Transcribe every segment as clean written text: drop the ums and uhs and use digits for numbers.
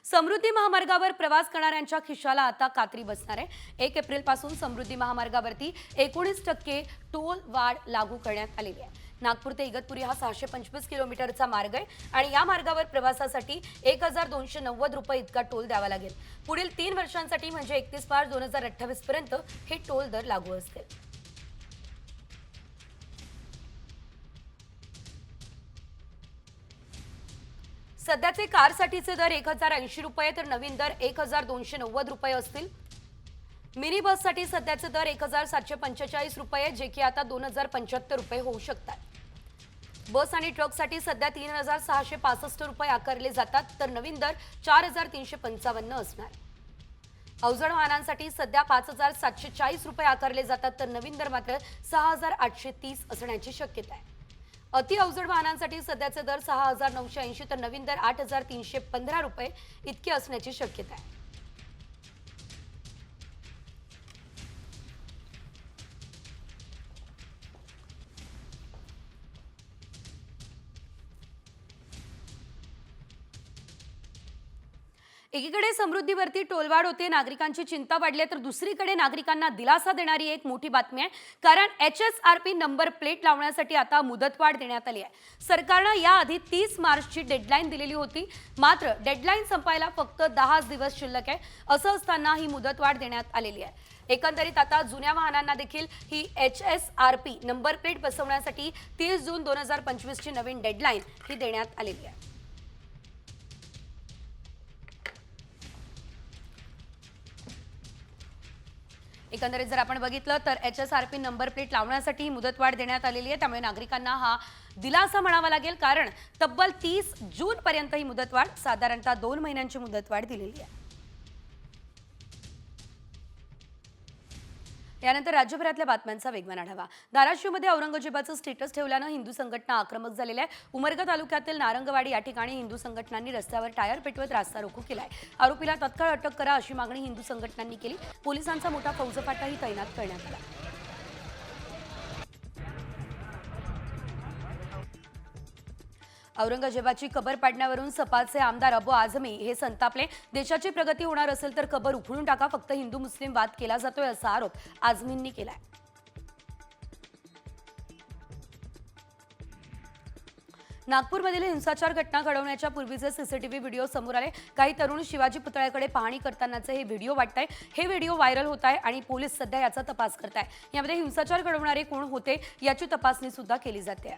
समृद्धी महामार्गावर प्रवास करणाऱ्यांच्या खिशाला आता कात्री बसणार आहे। 1 एप्रिल पासून समृद्धी महामार्गावरती 19% टोल वाढ लागू करण्यात आलेली आहे। नागपूर ते इगतपुरी हा 625 किलोमीटरचा मार्ग आहे आणि या मार्गावर प्रवासासाठी 1290 रुपये इतका टोल द्यावा लागेल। पुढील 3 वर्षांसाठी म्हणजे 31 मार्च 2028 पर्यंत हे टोल दर लागू असतील। सध्याचे कारसाठीचे दर 1080 रुपये तर नवीन दर 1290 रुपये असतील। मिनी बससाठी सध्याचे दर 1745 रुपये जे की आता 2075 रुपये होऊ शकतात। बस आणि ट्रकसाठी सध्या 3665 रुपये आकारले जातात तर नवीन दर 4355 असणार। अवजड वाहनांसाठी सध्या 5740 रुपये आकारले जातात तर नवीन दर मात्र 6830 असण्याची शक्यता आहे। अति अवजड वाहनांसाठी सध्याचे दर 6980 तर नवीन दर 8315 रुपये इतके असण्याची शक्यता आहे। एकीकडे समृद्धीवरती टोलवाढ होते, नागरिकांची चिंता वाढली तर दुसरीकडे नागरिकांना दिलासा देणारी एक मोठी बातमी आहे। कारण HSRP नंबर प्लेट लावण्यासाठी आता मुदतवाढ देण्यात आली आहे। सरकारने याआधी 30 मार्चची डेडलाईन दिलेली होती, मात्र डेडलाईन संपायला फक्त 10 दिवस शिल्लक आहे। असं असताना ही मुदतवाढ देण्यात आलेली आहे। एकंदरीत आता जुन्या वाहनांना देखील ही HSRP नंबर प्लेट बसवण्यासाठी 30 जून 2025 ची नवीन डेडलाईन ही देण्यात आलेली आहे। एकंदरीत जर आपण बघितलं तर HSRP नंबर प्लेट लावण्यासाठी मुदतवाढ देण्यात आलेली आहे। त्यामुळे नागरिकांना हा दिलासा म्हणावा लागेल, कारण तब्बल 30 जून पर्यंत ही मुदतवाढ, साधारणतः 2 महिन्यांची मुदतवाढ दिलेली आहे। यानंतर राज्यभरातल्या बातम्यांचा वेगवान आढावा। धाराशिवमध्ये औरंगजेबाचं स्टेटस ठेवल्यानं हिंदू संघटना आक्रमक झालेल्या आहे। उमरगा तालुक्यातील नारंगवाडी या ठिकाणी हिंदू संघटनांनी रस्त्यावर टायर पेटवत रास्ता रोको केलाय। आरोपीला तत्काळ अटक करा अशी मागणी हिंदू संघटनांनी केली। पोलिसांचा मोठा फौजफाटाही तैनात करण्यात आला। औरंगजेबाची कबर पाडण्यावरून सपाचे आमदार अबू आझमी हे संतापले। देशाची प्रगती होणार असेल तर कबर उखडून टाका, फक्त हिंदू मुस्लिम वाद केला जातोय असा आरोप आझमींनी केलाय। नागपूरमधील हिंसाचार घटना घडवण्याच्या पूर्वीचे सीसीटीव्ही व्हिडिओ समोर आले। काही तरुण शिवाजी पुतळ्याकडे पाहणी करतानाचे हे व्हिडिओ वाटताय। हे व्हिडिओ व्हायरल होत आहे आणि पोलीस सध्या याचा तपास करत आहे। यामध्ये हिंसाचार घडवणारे कोण होते याची तपासणी सुद्धा केली जाते।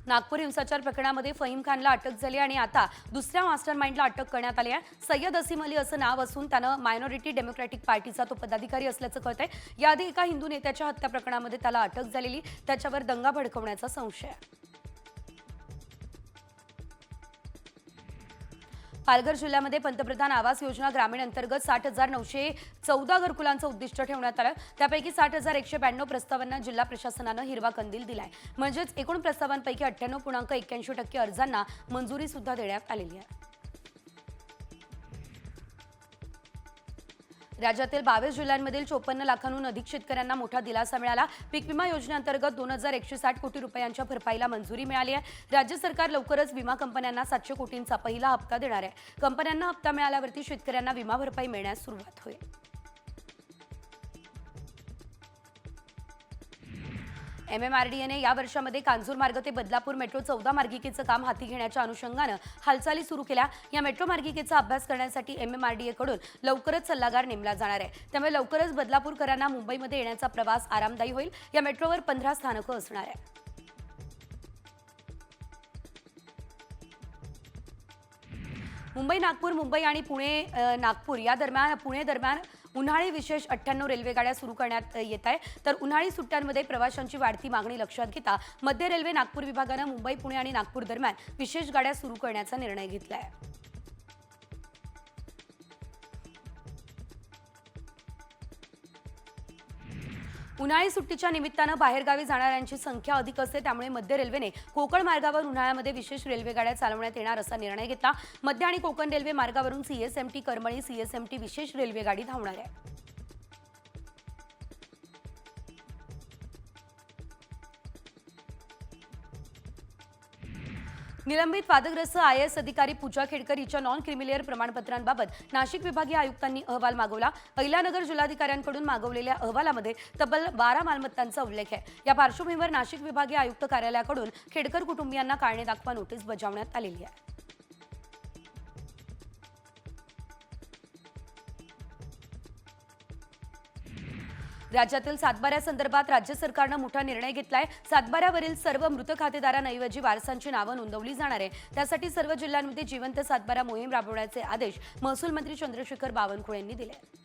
नागपूर हिंसाचार प्रकरणामध्ये फहीम खानला अटक झाली आणि आता दुसऱ्या मास्टरमाइंडला अटक करण्यात आली आहे। सय्यद असीम अली असं नाव असून त्यानं मायनॉरिटी डेमोक्रॅटिक पार्टीचा तो पदाधिकारी असल्याचं कळतंय। याआधी एका हिंदू नेत्याच्या हत्या प्रकरणामध्ये त्याला अटक झालेली, त्याच्यावर दंगा भडकवण्याचा संशय आहे। पालघर जिल्ह्यामध्ये पंतप्रधान आवास योजना ग्रामीण अंतर्गत 60,914 घरकुलांचं उद्दिष्ट ठेवण्यात आलं। त्यापैकी 60,192 प्रस्तावांना जिल्हा प्रशासनानं हिरवा कंदील दिलाय। म्हणजेच एकूण प्रस्तावांपैकी 98.81% अर्जांना मंजुरी सुद्धा देण्यात आलेली आहे। राज्यातील 22 जिल्ह्यांमधील 54 लाखांहून अधिक शेतकऱ्यांना मोठा दिलासा मिळाला। पीक विमा योजनेअंतर्गत 2160 कोटी रुपयांच्या भरपाईला मंजुरी मिळाली आहे। राज्य सरकार लवकरच विमा कंपन्यांना 700 कोटींचा पहिला हप्ता देणार आहे। कंपन्यांना हप्ता मिळाल्यावरती शेतकऱ्यांना विमा भरपाई मिळण्यास सुरुवात होईल। MMRDAने या वर्षामध्ये कांजूर मार्ग ते बदलापूर मेट्रो 14 मार्गिकेचं काम हाती घेण्याच्या अनुषंगानं हालचाली सुरू केल्या। या मेट्रो मार्गिकेचा अभ्यास करण्यासाठी MMRDA कडून लवकरच सल्लागार नेमला जाणार आहे। त्यामुळे लवकरच बदलापूरकरांना मुंबईमध्ये येण्याचा प्रवास आरामदायी होईल। या मेट्रोवर 15 स्थानकं असणार आहेत। मुंबई नागपूर, मुंबई आणि पुणे नागपूर या दरम्यान पुणे दरम्यान उन्हाळी विशेष 98 रेल्वे गाड्या सुरू करण्यात येत आहे। तर उन्हाळी सुट्ट्यांमध्ये प्रवाशांची वाढती मागणी लक्षात घेता मध्य रेल्वे नागपूर विभागानं मुंबई, पुणे आणि नागपूर दरम्यान विशेष गाड्या सुरू करण्याचा निर्णय घेतला आहे। उन्हाळी सुट्टीच्या निमित्तानं बाहेरगावी जाणाऱ्यांची संख्या अधिक असते, त्यामुळे मध्य रेल्वेने कोकण मार्गावर उन्हाळ्यामध्ये विशेष रेल्वे गाड्या चालवण्यात येणार असा निर्णय घेतला। मध्य आणि कोकण रेल्वे मार्गावरून CSMT करमळी CSMT विशेष रेल्वे गाडी धावणार आहे। निलंबित वादग्रस्त IAS अधिकारी पूजा खेडकर हिच्या नॉन क्रिमिलियर प्रमाणपत्रांबाबत नाशिक विभागीय आयुक्तांनी अहवाल मागवला। अहिल्यानगर जिल्हाधिकाऱ्यांकडून मागवलेल्या अहवालामध्ये तब्बल 12 मालमत्तांचा उल्लेख आहे। या पार्श्वभूमीवर नाशिक विभागीय आयुक्त कार्यालयाकडून खेडकर कुटुंबियांना कारणे दाखवा नोटीस बजावण्यात आलेली आहे। राज्यातील सातबाऱ्यासंदर्भात राज्य सरकारनं मोठा निर्णय घेतलाय। सातबाऱ्यावरील सर्व मृत खातेदारांऐवजी वारसांची नावं नोंदवली जाणार आहे। त्यासाठी सर्व जिल्ह्यांमध्ये जिवंत सातबारा मोहीम राबवण्याचे आदेश महसूल मंत्री चंद्रशेखर बावनकुळे यांनी दिले।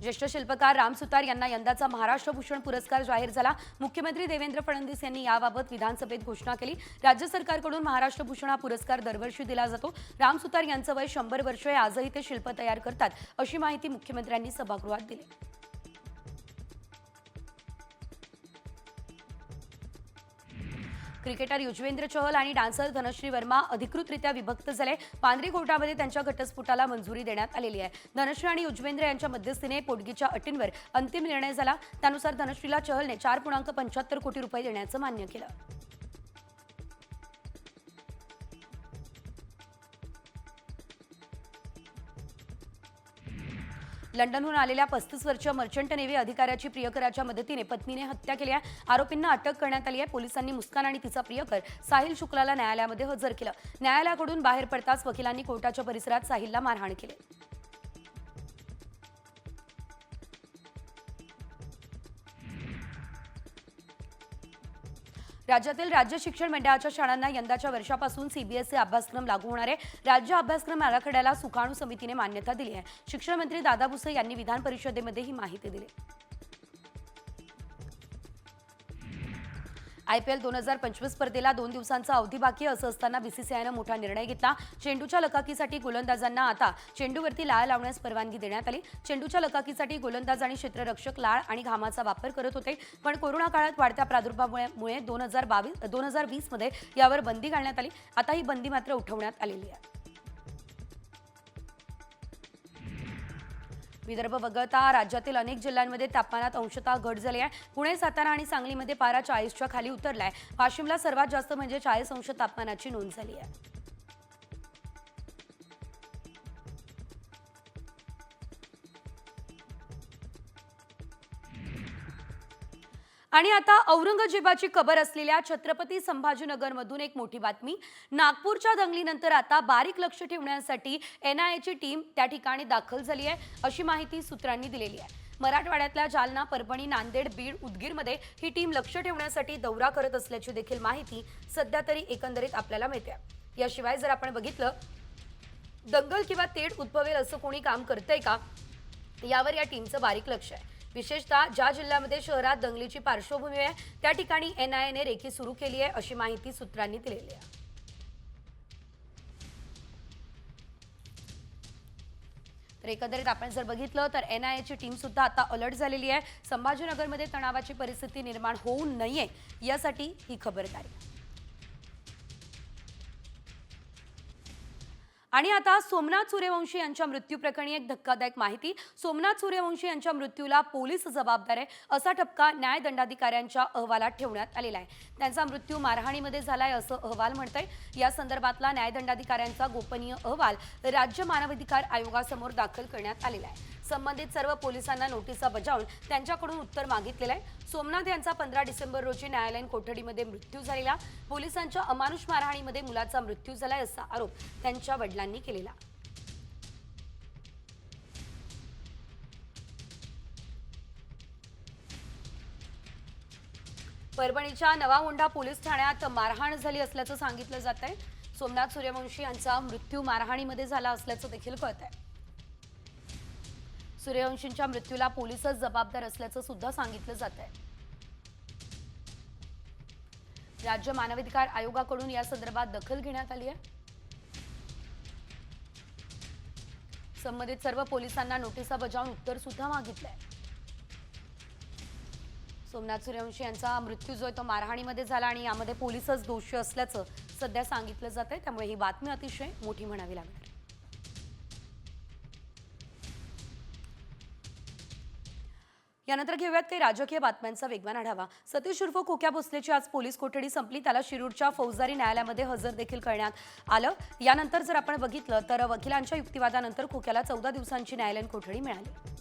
ज्येष्ठ शिल्पकार राम सुतार यांना यंदाचा महाराष्ट्र भूषण पुरस्कार जाहीर झाला। मुख्यमंत्री देवेंद्र फडणवीस यांनी याबाबत विधानसभेत घोषणा केली। राज्य सरकारकडून महाराष्ट्र भूषण हा पुरस्कार दरवर्षी दिला जातो। राम सुतार यांचं वय 100 वर्ष आहे। आजही ते शिल्प तयार करतात, अशी माहिती मुख्यमंत्र्यांनी सभागृहात दिली। क्रिकेटर युजवेंद्र चहल आणि डान्सर धनश्री वर्मा अधिकृतरित्या विभक्त झाले। पांढरी कोर्टामध्ये त्यांच्या घटस्फोटाला मंजुरी देण्यात आलेली आहे। धनश्री आणि युजवेंद्र यांच्या मध्यस्थीने पोटगीच्या अटींवर अंतिम निर्णय झाला। त्यानुसार धनश्रीला चहलने 4.75 कोटी रुपये देण्याचं मान्य केलं। लंडनहून आलेल्या 35 वर्षीय मर्चंट नेव्ही अधिकाऱ्याची प्रियकराच्या मदतीने पत्नीने हत्या केली आहे। आरोपींना अटक करण्यात आली आहे। पोलिसांनी मुस्कान आणि तिचा प्रियकर साहिल शुक्लाला न्यायालयामध्ये हजर केलं। न्यायालयाकडून बाहेर पडताच वकिलांनी कोर्टाच्या परिसरात साहिलला मारहाण केली। राज्यातील राज्य शिक्षण मंडळाच्या शाळांना यंदाच्या वर्षापासून CBSE अभ्यासक्रम लागू होणार आहे। राज्य अभ्यासक्रम आराखड्याला सुकाणू समितीने मान्यता दिली आहे। शिक्षण मंत्री दादा भुसे यांनी विधान परिषदेमध्ये ही माहिती दिली। IPL 2025 स्पर्धेला 2 दिवसांचा अवधी बाकी असं असताना BCCIनं मोठा निर्णय घेतला। चेंडूच्या लकाकीसाठी गोलंदाजांना आता चेंडूवरती लाळ लावण्यास परवानगी देण्यात आली। चेंडूच्या लकाकीसाठी गोलंदाज आणि क्षेत्ररक्षक लाळ आणि घामाचा वापर करत होते, पण कोरोना काळात वाढत्या प्रादुर्भावामुळे 2020 मध्ये यावर बंदी घालण्यात आली। आता ही बंदी मात्र उठवण्यात आलेली आहे। विदर्भ वगळता राज्यातील अनेक जिल्ह्यांमध्ये तापमानात अंशतः घट झाली आहे। पुणे, सातारा आणि सांगलीमध्ये पारा 40च्या खाली उतरलाय। वाशिमला सर्वात जास्त म्हणजे 40 अंश तापमानाची नोंद झाली आहे। आणि आता औरंगजेबाची कबर असलेल्या छत्रपती संभाजीनगरमधून एक मोठी बातमी। नागपूरच्या दंगलीनंतर आता बारीक लक्ष ठेवण्यासाठी NIAची टीम त्या ठिकाणी दाखल झाली आहे, अशी माहिती सूत्रांनी दिलेली आहे। मराठवाड्यातल्या जालना, परभणी, नांदेड, बीड, उदगीरमध्ये ही टीम लक्ष ठेवण्यासाठी दौरा करत असल्याची देखील माहिती सध्या तरी एकंदरीत आपल्याला मिळते। याशिवाय जर आपण बघितलं, दंगल किंवा तेढ उद्भवेल असं कोणी काम करतंय का, यावर या टीमचं बारीक लक्ष आहे। विशेषतः ज्या जिल्ह्यामध्ये शहरात दंगलीची पार्श्वभूमी आहे त्या ठिकाणी NIAने रेकी सुरू केली आहे, अशी माहिती सूत्रांनी दिलेली आहे। तर एकंदरीत आपण जर बघितलं तर NIAची टीम सुद्धा आता अलर्ट झालेली आहे। संभाजीनगरमध्ये तणावाची परिस्थिती निर्माण होऊ नये यासाठी ही खबरदारी। आणि आता सोमनाथ सूर्यवंशी यांच्या मृत्यू प्रकरणी एक धक्कादायक माहिती। सोमनाथ सूर्यवंशी यांच्या मृत्यूला पोलीस जबाबदार आहे असा ठपका न्यायदंडाधिकाऱ्यांच्या अहवालात ठेवण्यात आलेला आहे। त्यांचा मृत्यू मारहाणीमध्ये झालाय असं अहवाल म्हणतंय। या संदर्भातला न्यायदंडाधिकाऱ्यांचा गोपनीय अहवाल राज्य मानवाधिकार आयोगासमोर दाखल करण्यात आलेला आहे। संबंधित सर्व पोलिसांना नोटिसा बजावून त्यांच्याकडून उत्तर मागितलेलं आहे। सोमनाथ यांचा 15 डिसेंबर रोजी न्यायालयीन कोठडीमध्ये मृत्यू झालेला। पोलिसांच्या अमानुष मारहाणीमध्ये मुलाचा मृत्यू झालाय असा आरोप त्यांच्या वडिलांनी केलेला। परभणीच्या नवामोंढा पोलीस ठाण्यात मारहाण झाली असल्याचं सांगितलं जात आहे। सोमनाथ सूर्यवंशी यांचा मृत्यू मारहाणीमध्ये झाला असल्याचं देखील कळत आहे। सूर्यवंशींच्या मृत्यूला पोलीसच जबाबदार असल्याचं सुद्धा सांगितलं जात आहे। राज्य मानवाधिकार आयोगाकडून या संदर्भात दखल घेण्यात आली आहे। संबंधित सर्व पोलिसांना नोटिसा बजावून उत्तर सुद्धा मागितलंय। सोमनाथ सूर्यवंशी यांचा मृत्यू जो तो मारहाणीमध्ये झाला आणि यामध्ये पोलीसच दोषी असल्याचं सध्या सांगितलं जात आहे। त्यामुळे ही बातमी अतिशय मोठी म्हणावी लागणार। यानंतर घेऊयात काही राजकीय बातम्यांचा वेगवान आढावा। सतीश उर्फ खोक्या भोसलेची आज पोलीस कोठडी संपली। त्याला शिरूरच्या फौजदारी न्यायालयामध्ये हजर देखील करण्यात आलं। यानंतर जर आपण बघितलं तर वकिलांच्या युक्तिवादानंतर खोक्याला 14 दिवसांची न्यायालयीन कोठडी मिळाली।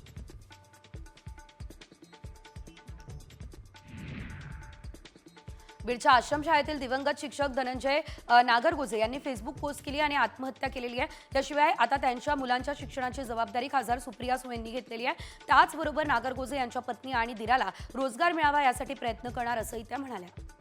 बीडच्या आश्रमशाळेतील दिवंगत शिक्षक धनंजय नागरगोजे यांनी फेसबुक पोस्ट केली आणि आत्महत्या केलेली आहे। त्याशिवाय आता त्यांच्या मुलांच्या शिक्षणाची जबाबदारी खासदार सुप्रिया सुळेंनी घेतलेली आहे। त्याचबरोबर नागरगोजे यांच्या पत्नी आणि दिराला रोजगार मिळावा यासाठी प्रयत्न करणार असंही त्या म्हणाल्या।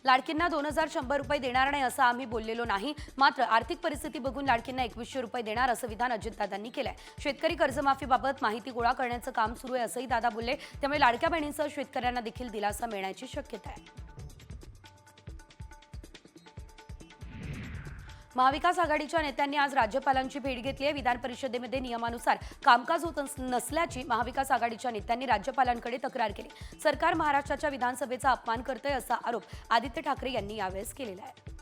लाडकींना 2100 रुपये देणार नाही असं आम्ही बोललेलो नाही, मात्र आर्थिक परिस्थिती बघून लाडकींना 2100 रुपये देणार असं विधान अजितदादांनी केलंय। शेतकरी कर्जमाफीबाबत माहिती गोळा करण्याचं काम सुरू आहे असंही दादा बोलले। त्यामुळे लाडक्या बहिणींसह शेतकऱ्यांना देखील दिलासा मिळण्याची शक्यता आहे। महाविकास आघाडीच्या नेत्यांनी आज राज्यपालांची भेट घेतली आहे। विधान परिषदेमध्ये नियमानुसार कामकाज होत नसल्याची महाविकास आघाडीच्या नेत्यांनी राज्यपालांकडे तक्रार केली। सरकार महाराष्ट्राच्या विधानसभेचा अपमान करतंय असा आरोप आदित्य ठाकरे यांनी यावेळेस केलेला आहे।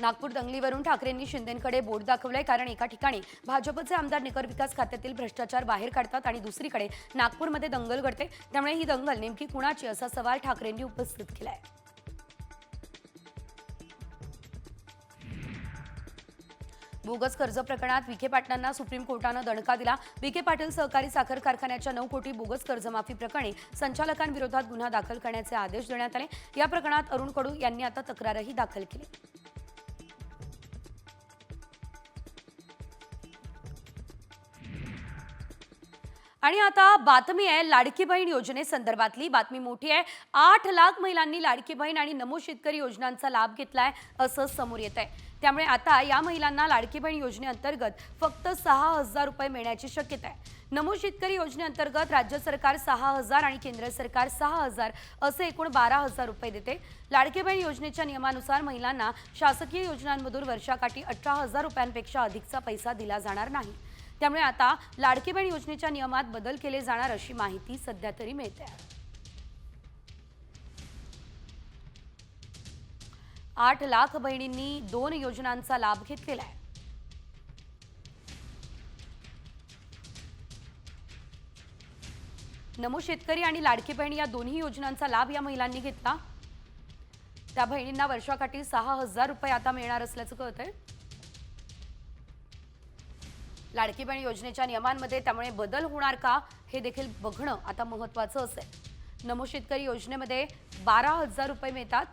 नागपूर दंगलीवरून ठाकरेंनी शिंदेंकडे बोट दाखवलंय, कारण एका ठिकाणी भाजपचे आमदार नगर विकास खात्यातील भ्रष्टाचार बाहेर काढतात आणि दुसरीकडे नागपूरमध्ये दंगल घडते। त्यामुळे ही दंगल नेमकी कुणाची असा सवाल ठाकरेंनी उपस्थित केलाय। बोगस कर्ज प्रकरणात विखे पाटलांना सुप्रीम कोर्टानं दणका दिला। विखे पाटील सहकारी साखर कारखान्याच्या 9 कोटी बोगस कर्जमाफी प्रकरणी संचालकांविरोधात गुन्हा दाखल करण्याचे आदेश देण्यात आले। या प्रकरणात अरुण कडू यांनी आता तक्रारही दाखल केली। आणि आता बातमी आहे लाडकी बहीण योजनेसंदर्भातली। बातमी मोठी आहे। 8 लाख महिलांनी लाडकी बहीण आणि नमो शेतकरी योजनांचा लाभ घेतलाय असं समोर येत आहे। त्यामुळे आता या महिलांना लाडकी बहीण योजनेअंतर्गत फक्त 6000 रुपये मिळण्याची शक्यता आहे। नमो शेतकरी योजनेअंतर्गत राज्य सरकार 6000 आणि केंद्र सरकार 6000 असे एकूण 12000 रुपये देते। लाडकी बहीण योजनेच्या नियमानुसार महिलांना शासकीय योजनांमधून वर्षाकाठी 18000 रुपयांपेक्षा अधिकचा पैसा दिला जाणार नाही। त्यामुळे आता लाडकी बहीण योजनेच्या नियमात बदल केले जाणार अशी माहिती सध्या तरी मिळते आहे। 8 लाख बहिणींनी 2 योजनांचा लाभ घेतलेला आहे। नमो शेतकरी आणि लाडकी बहीण या दोन्ही योजनांचा लाभ या महिलांनी घेतला। त्या बहिणींना वर्षाकाठी 6000 रुपये आता मिळणार असल्याचं कळतंय। लाडकी बहीण योजनेच्या नियमांमध्ये त्यामुळे बदल होणार का हे देखील बघणं आता महत्त्वाचं असेल। नमो शेतकरी योजनेमध्ये 12000 रुपये मिळतात।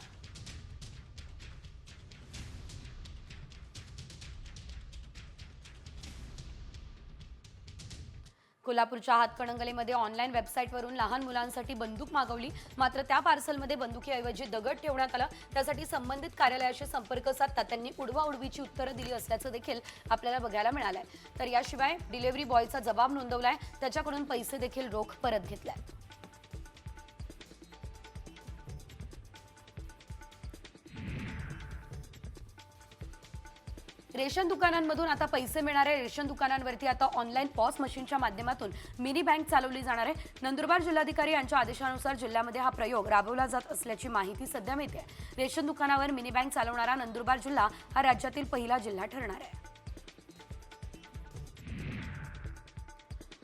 कोल्हापूरच्या हातकणंगलेमध्ये ऑनलाईन वेबसाईटवरून लहान मुलांसाठी बंदूक मागवली, मात्र त्या पार्सलमध्ये बंदुकीऐवजी दगड ठेवण्यात आला। त्यासाठी संबंधित कार्यालयाशी संपर्क साधता त्यांनी उडवाउडवीची उत्तरं दिली असल्याचं देखील आपल्याला बघायला मिळालंय। तर याशिवाय डिलिव्हरी बॉयचा जबाब नोंदवलाय, त्याच्याकडून पैसे देखील रोख परत घेतलाय। रेशन दुकानांमधून आता पैसे मिळणारे रेशन दुकानांवरती आता ऑनलाईन पॉस मशीनच्या माध्यमातून मिनी बँक चालवली जाणार आहे। नंदुरबार जिल्हाधिकारी यांच्या आदेशानुसार जिल्ह्यामध्ये हा प्रयोग राबवला जात असल्याची माहिती सध्या मिळते। रेशन दुकानावर मिनी बँक चालवणारा नंदुरबार जिल्हा हा राज्यातील पहिला जिल्हा ठरणार आहे।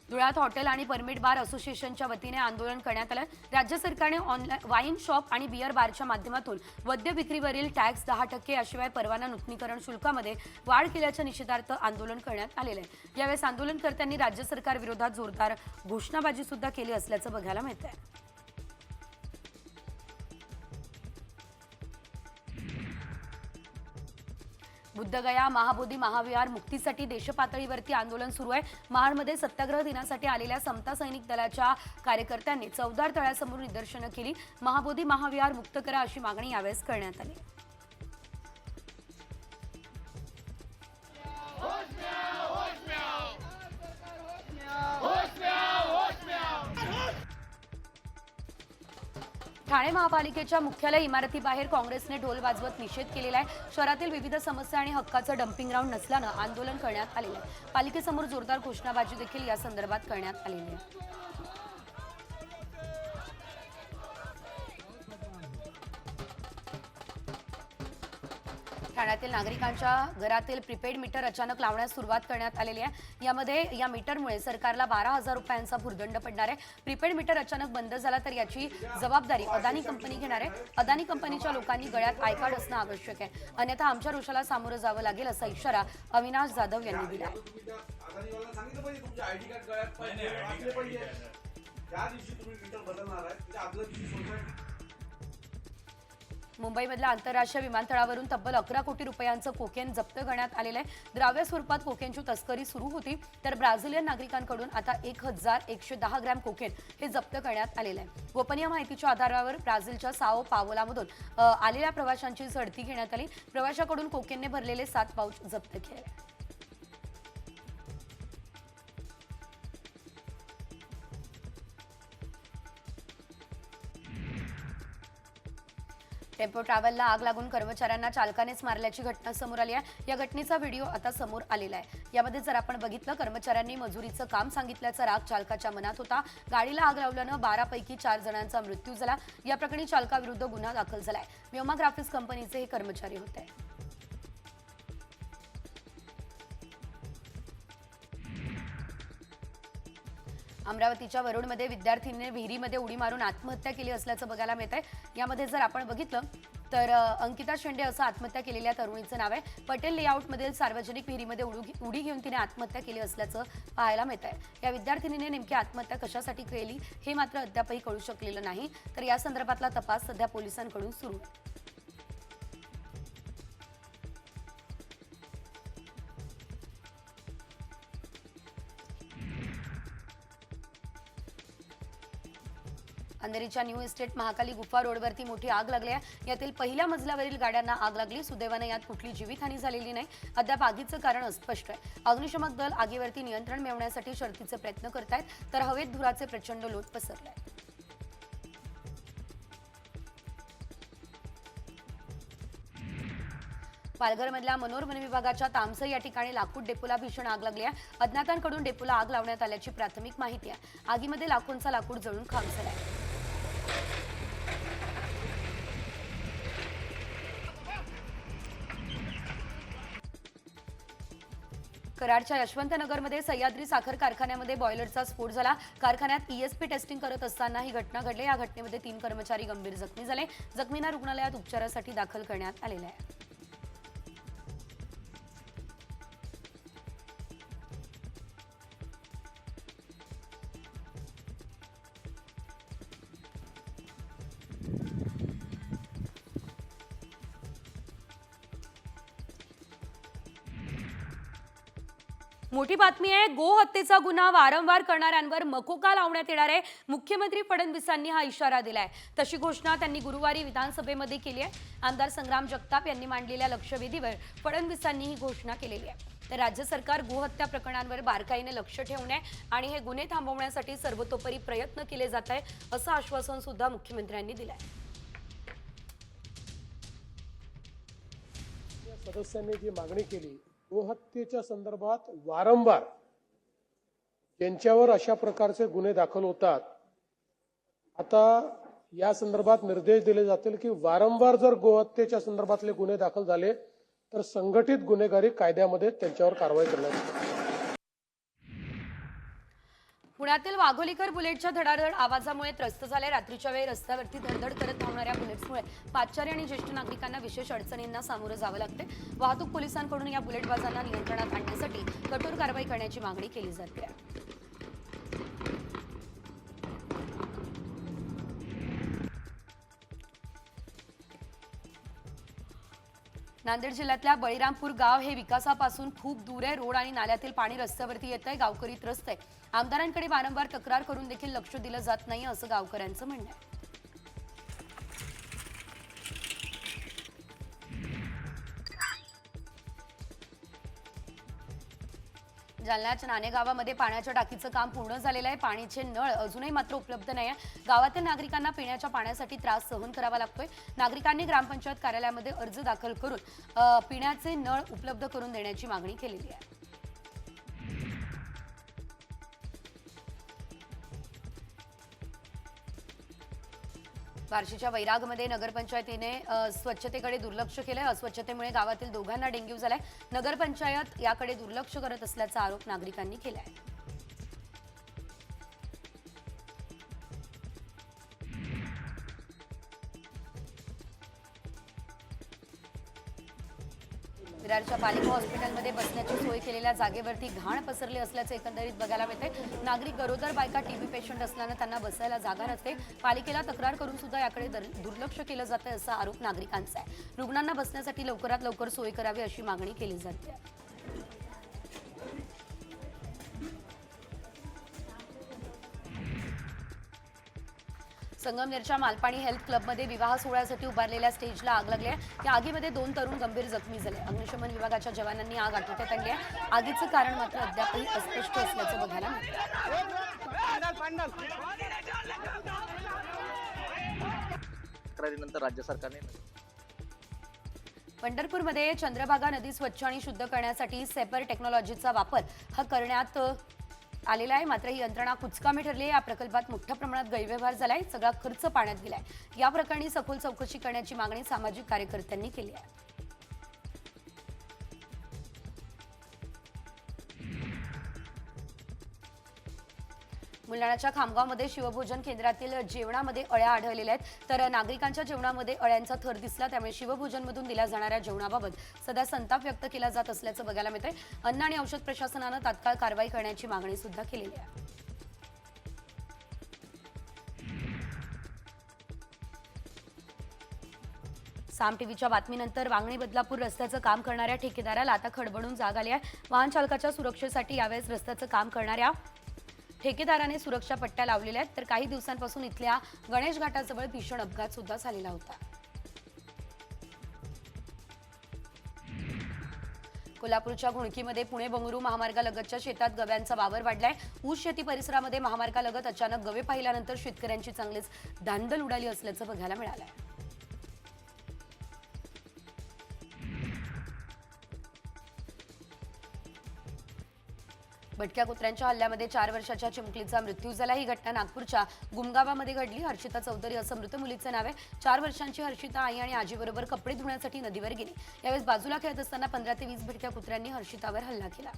धुळ्यात हॉटेल आणि परमिट बार असोसिएशनच्या वतीने आंदोलन करण्यात आलं। राज्य सरकारने ऑनलाईन वाईन शॉप आणि बियर बारच्या माध्यमातून मद्य विक्रीवरील टॅक्स 10% याशिवाय परवाना नूतनीकरण शुल्कामध्ये वाढ केल्याच्या निषेधार्थ आंदोलन करण्यात आलेलं आहे। यावेळेस आंदोलनकर्त्यांनी राज्य सरकार विरोधात जोरदार घोषणाबाजी सुद्धा केली असल्याचं बघायला मिळतंय। बुद्धगया महाबोधी महाविहार मुक्तीसाठी देशपातळीवरती आंदोलन सुरू आहे। महाडमध्ये सत्याग्रह दिनासाठी आलेल्या समता सैनिक दलाच्या कार्यकर्त्यांनी चौदार तळ्यासमोर निदर्शनं केली। महाबोधी महाविहार मुक्त करा अशी मागणी यावेळेस करण्यात आली। ठाणे महापालिकेच्या मुख्यालय इमारतीबाहेर काँग्रेसने ढोल वाजवत निषेध केलेला आहे। शहरातील विविध समस्या आणि हक्काचं डम्पिंग ग्राउंड नसल्यानं आंदोलन करण्यात आलेलं आहे। पालिकेसमोर जोरदार घोषणाबाजी देखील या संदर्भात करण्यात आलेली आहे। ठाण्यातील नागरिकांच्या घरातील प्रीपेड मीटर अचानक लावण्यास सुरुवात करण्यात आलेली आहे। यामध्ये या मीटरमुळे सरकारला 12,000 रुपयांचा भुर्दंड पडणार आहे। प्रीपेड मीटर अचानक बंद झाला तर याची जबाबदारी अदानी कंपनी घेणार आहे। अदानी कंपनीच्या लोकांनी गळ्यात आय कार्ड असणं आवश्यक आहे, अन्यथा आमच्या रोषाला सामोरं जावं लागेल असा इशारा अविनाश जाधव यांनी दिला आहे। मुंबईमधल्या आंतरराष्ट्रीय विमानतळावरून तब्बल 11 कोटी रुपयांचं कोकेन जप्त करण्यात आलेलं आहे। द्राव्य स्वरूपात कोकेनची तस्करी सुरू होती, तर ब्राझिलियन नागरिकांकडून आता 1110 ग्रॅम कोकेन हे जप्त करण्यात आलेलं आहे। गोपनीय माहितीच्या आधारावर ब्राझीलच्या साओ पावोलामधून आलेल्या प्रवाशांची झडती घेण्यात आली। प्रवाशाकडून कोकेनने भरलेले 7 पाउच जप्त केले। टेम्पो ट्रॅव्हलला आग लागून कर्मचाऱ्यांना चालकानेच मारल्याची घटना समोर आली आहे। या घटनेचा व्हिडिओ आता समोर आलेला आहे। यामध्ये जर आपण बघितलं, कर्मचाऱ्यांनी मजुरीचं काम सांगितल्याचा राग चालकाच्या मनात होता। गाडीला आग लावल्यानं 12 पैकी 4 जणांचा मृत्यू झाला। या प्रकरणी चालकाविरुद्ध गुन्हा दाखल झालाय। व्योमा ग्राफिक्स कंपनीचे हे कर्मचारी होते। अमरावतीच्या वरुडमध्ये विद्यार्थिनीने विहिरीमध्ये उडी मारून आत्महत्या केली असल्याचं बघायला मिळत आहे। यामध्ये जर आपण बघितलं तर अंकिता शेंडे असं आत्महत्या केलेल्या तरुणीचं नाव आहे। पटेल लेआउटमधील सार्वजनिक विहिरीमध्ये उडी घेऊन तिने आत्महत्या केली असल्याचं पाहायला मिळत आहे। या विद्यार्थिनीने नेमकी आत्महत्या कशासाठी केली हे मात्र अद्यापही कळू शकलेलं नाही, तर या संदर्भातला तपास सध्या पोलिसांकडून सुरू आहे। अंधेरीच्या न्यू इस्टेट महाकाली गुफा रोडवरती मोठी आग लागली आहे। यातील पहिल्या मजल्यावरील गाड्यांना आग लागली। सुदैवाने यात कुठली जीवितहानी झालेली नाही। अद्याप आगीचं कारण अस्पष्ट आहे। अग्निशमक दल आगीवरती नियंत्रण मिळवण्यासाठी शर्थीचे प्रयत्न करतायत, तर हवेत धुराचे प्रचंड लोट पसरले आहे। पालघरमधल्या मनोर वन विभागाच्या तामसई या ठिकाणी लाकूड डेपोला भीषण आग लागली आहे। अज्ञातांकडून डेपोला आग लावण्यात आल्याची प्राथमिक माहिती आहे। आगीमध्ये लाखोंचा लाकूड जळून खाक झाला आहे। कराडच्या यशवंतनगरमध्ये सह्याद्री साखर कारखान्यामध्ये बॉयलरचा स्फोट झाला। कारखान्यात ईएसपी टेस्टिंग करत असताना ही घटना घडली। या घटनेमध्ये 3 कर्मचारी गंभीर जखमी झाले। जखमींना रुग्णालयात उपचारासाठी दाखल करण्यात आलेले आहे। मोठी बातमी आहे। गोहत्येचा गुन्हा वारंवार करणाऱ्यांवर मकोका लावण्यात येणार आहे। मुख्यमंत्री फडणवीसांनी हा इशारा दिलाय। तशी घोषणा त्यांनी गुरुवारी विधानसभेमध्ये केली आहे। आमदार संग्राम जगताप यांनी मांडलेल्या लक्षवेधीवर फडणवीसांनी ही घोषणा केलेली आहे। तर राज्य सरकार गोहत्या प्रकरणांवर बारकाईने लक्ष ठेवून आहे आणि हे गुन्हे थांबवण्यासाठी सर्वतोपरी प्रयत्न केले जात आहे, असं आश्वासन सुद्धा मुख्यमंत्र्यांनी दिलंय। सदस्यांनी जी मागणी केली, गोहत्येच्या संदर्भात वारंवार ज्यांच्यावर अशा प्रकारचे गुन्हे दाखल होतात, आता या संदर्भात निर्देश दिले जातील की वारंवार जर गोहत्येच्या संदर्भातले गुन्हे दाखल झाले तर संघटित गुन्हेगारी कायद्यामध्ये त्यांच्यावर कारवाई करण्यात येईल। पुण्यातील वाघोलीकर बुलेटच्या धडाधड आवाजामुळे त्रस्त झाले। रात्रीच्या वेळी रस्त्यावरती धडधड करत धावणाऱ्या बुलेट्समुळे पादचारी आणि ज्येष्ठ नागरिकांना विशेष अडचणींना सामोरं जावं लागते। वाहतूक पोलिसांकडून या बुलेटबाजांना नियंत्रणात आणण्यासाठी कठोर कारवाई करण्याची मागणी केली जाते। नांदेड जिल्ह्यातल्या बळीरामपूर गाव हे विकासापासून खूप दूर आहे। रोड आणि नाल्यातील पाणी रस्त्यावरती येतंय। गावकरी त्रस्त आहे। आमदारांकडे वारंवार तक्रार करून देखील लक्ष दिलं जात नाही, असं गावकऱ्यांचं म्हणणं आहे। जालन्याच्या नाणेगावामध्ये पाण्याच्या टाकीचं काम पूर्ण झालेलं आहे। पाण्याचे नळ अजूनही मात्र उपलब्ध नाही आहे। गावातील नागरिकांना पिण्याच्या पाण्यासाठी त्रास सहन करावा लागतोय। नागरिकांनी ग्रामपंचायत कार्यालयामध्ये अर्ज दाखल करून पिण्याचे नळ उपलब्ध करून देण्याची मागणी केलेली आहे। बार्शीच्या वैरागमध्ये नगरपंचायतीने स्वच्छतेकडे दुर्लक्ष केलंय। अस्वच्छतेमुळे गावातील दोघांना डेंग्यू झालाय। नगरपंचायत याकडे दुर्लक्ष करत असल्याचा आरोप नागरिकांनी केलाय। विरारच्या पालिका हॉस्पिटलमध्ये बसण्याची सोय केलेल्या जागेवरती घाण पसरली असल्याचे एकंदरीत बघायला मिळते। नागरिक गरोदर बायका टीबी पेशंट असल्यानं त्यांना बसायला जागा नसते। पालिकेला तक्रार करून सुद्धा याकडे दुर्लक्ष केलं जातं असा आरोप नागरिकांचा आहे। रुग्णांना बसण्यासाठी लवकरात लवकर सोय करावी अशी मागणी केली जाते। संगमनेरच्या मालपाणी हेल्थ क्लबमध्ये विवाह सोहळ्यासाठी उभारलेल्या स्टेजला आग लागली आहे। या आगीमध्ये 2 तरुण गंभीर जखमी झाले। अग्निशमन विभागाच्या जवानांनी आग आटोक्यात आणली आहे। आगीचं कारण मात्र अद्यापही अस्पष्ट असल्याचं बघायला मिळतं। तक्रारीनंतर राज्य सरकारने पंढरपूरमध्ये चंद्रभागा नदी स्वच्छ आणि शुद्ध करण्यासाठी सेपर टेक्नॉलॉजीचा वापर हा करण्यात आलेला आहे। मात्र ही यंत्रणा कुचकामी ठरली आहे। या प्रकल्पात मोठ्या प्रमाणात गैरव्यवहार झालाय। सगळा खर्च पाण्यात गेलाय। या प्रकरणी सखोल चौकशी करण्याची मागणी सामाजिक कार्यकर्त्यांनी केली आहे। बुलढाण्याच्या खामगावमध्ये शिवभोजन केंद्रातील जेवणामध्ये अळ्या आढळलेल्या आहेत। तर नागरिकांच्या जेवणामध्ये अळ्यांचा थर दिसला। त्यामुळे शिवभोजनमधून दिल्या जाणाऱ्या जेवणाबाबत सध्या संताप व्यक्त केला जात असल्याचं बघायला मिळतंय। अन्न आणि औषध प्रशासनानं तात्काळ कारवाई करण्याची मागणी सुद्धा केलेली आहे। साम टीव्हीच्या बातमीनंतर वांगणी बदलापूर रस्त्याचं काम करणाऱ्या ठेकेदाराला आता खडबडून जाग आली आहे। वाहन चालकाच्या सुरक्षेसाठी यावेळेस रस्त्याचं काम करणाऱ्या ठेकेदाराने सुरक्षा पट्ट्या लावलेल्या आहेत। तर काही दिवसांपासून इथल्या गणेश घाटाजवळ भीषण अपघात सुद्धा झालेला होता। कोल्हापूरच्या घुणकीमध्ये पुणे बंगळुरू महामार्गालगतच्या शेतात गव्यांचा वावर वाढलाय। ऊस शेती परिसरामध्ये महामार्गालगत अचानक गवे पाहिल्यानंतर शेतकऱ्यांची चांगलीच धांदल उडाली असल्याचं बघायला मिळालंय। भटक्या कुत्र्यांच्या हल्ल्यामध्ये 4 वर्षाच्या चिमुकलीचा मृत्यू झाला। ही घटना नागपूरच्या गुमगावामध्ये घडली। हर्षिता चौधरी असं मृत मुलीचं नाव आहे। 4 वर्षांची हर्षिता आई आणि आजीबरोबर कपडे धुण्यासाठी नदीवर गेली। यावेळेस बाजूला खेळत असताना 15 ते 20 भटक्या कुत्र्यांनी हर्षितावर हल्ला केला।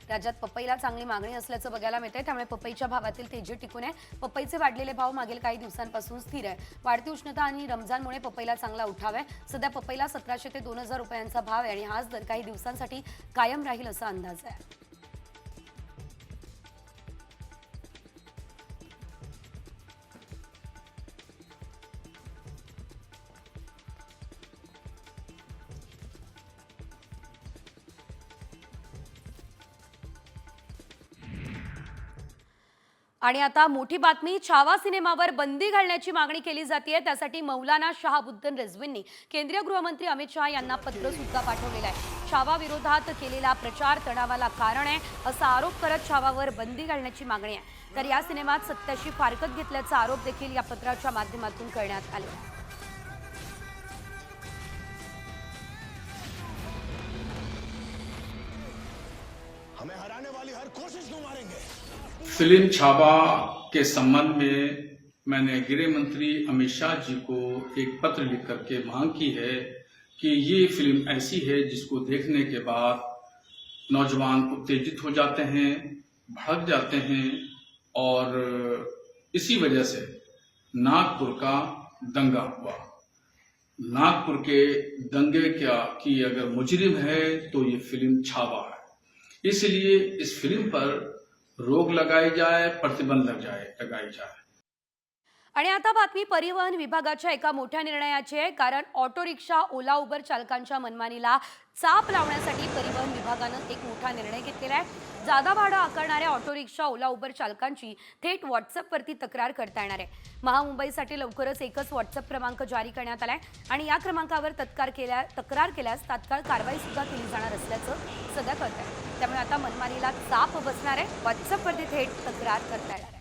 राज्यात पपईला चांगली मागणी असल्याचं बघायला मिळतंय। त्यामुळे पपईच्या भावातील तेजी टिकून आहे। पपईचे वाढलेले भाव मागील काही दिवसांपासून स्थिर आहे। वाढती उष्णता आणि रमजानमुळे पपईला चांगला उठाव आहे। सध्या पपईला 1700 ते 2000 रुपयांचा भाव आहे आणि हाच दर काही दिवसांसाठी कायम राहील असा अंदाज आहे। आणि आता मोठी बातमी, छावा सिनेमावर बंदी घालण्याची मागणी केली जाते। त्यासाठी मौलाना शहाबुद्दीन रिझवींनी केंद्रीय गृहमंत्री अमित शहा यांना पत्र सुद्धा पाठवलेलं आहे। छावा विरोधात केलेला प्रचार तणावाला कारण आहे असा आरोप करत छावावर बंदी घालण्याची मागणी आहे। तर या सिनेमात सत्याची फारकत घेतल्याचा आरोप देखील या पत्राच्या माध्यमातून करण्यात आला आहे। हमें हराने वाली हर कोशिश को मारेंगे। फिल्म छावा के संबंध में मैंने गृह मंत्री अमित शाह जी को एक पत्र लिख करके मांग की है कि ये फिल्म ऐसी है जिसको देखने के बाद नौजवान उत्तेजित हो जाते हैं, भड़क जाते हैं और इसी वजह से नागपुर का दंगा हुआ। नागपुर के दंगे की अगर मुजरिम है तो ये फिल्म छावा है। इसलिए इस फिल्म पर रोक लगाई जाए, प्रतिबंध लगाई जाए। आणि आता बातमी परिवहन विभागाच्या एका मोठ्या निर्णयाची आहे। कारण ऑटो रिक्षा, ओला उबर चालकांच्या मनमानीला चाप लावण्यासाठी परिवहन विभागानं एक मोठा निर्णय घेतलेला आहे। जादा भाडं आकारणाऱ्या ऑटो रिक्षा, ओला उबर चालकांची थेट व्हॉट्सअपवरती तक्रार करता येणार आहे। महामुंबईसाठी लवकरच एकच व्हॉट्सअप क्रमांक जारी करण्यात आलाय आणि या क्रमांकावर तक्रार केल्यास तात्काळ कारवाई सुद्धा केली जाणार असल्याचं सध्या कळतंय। त्यामुळे आता मनमानीला चाप बसणार आहे। व्हॉट्सअपवरती थेट तक्रार करता येणार आहे।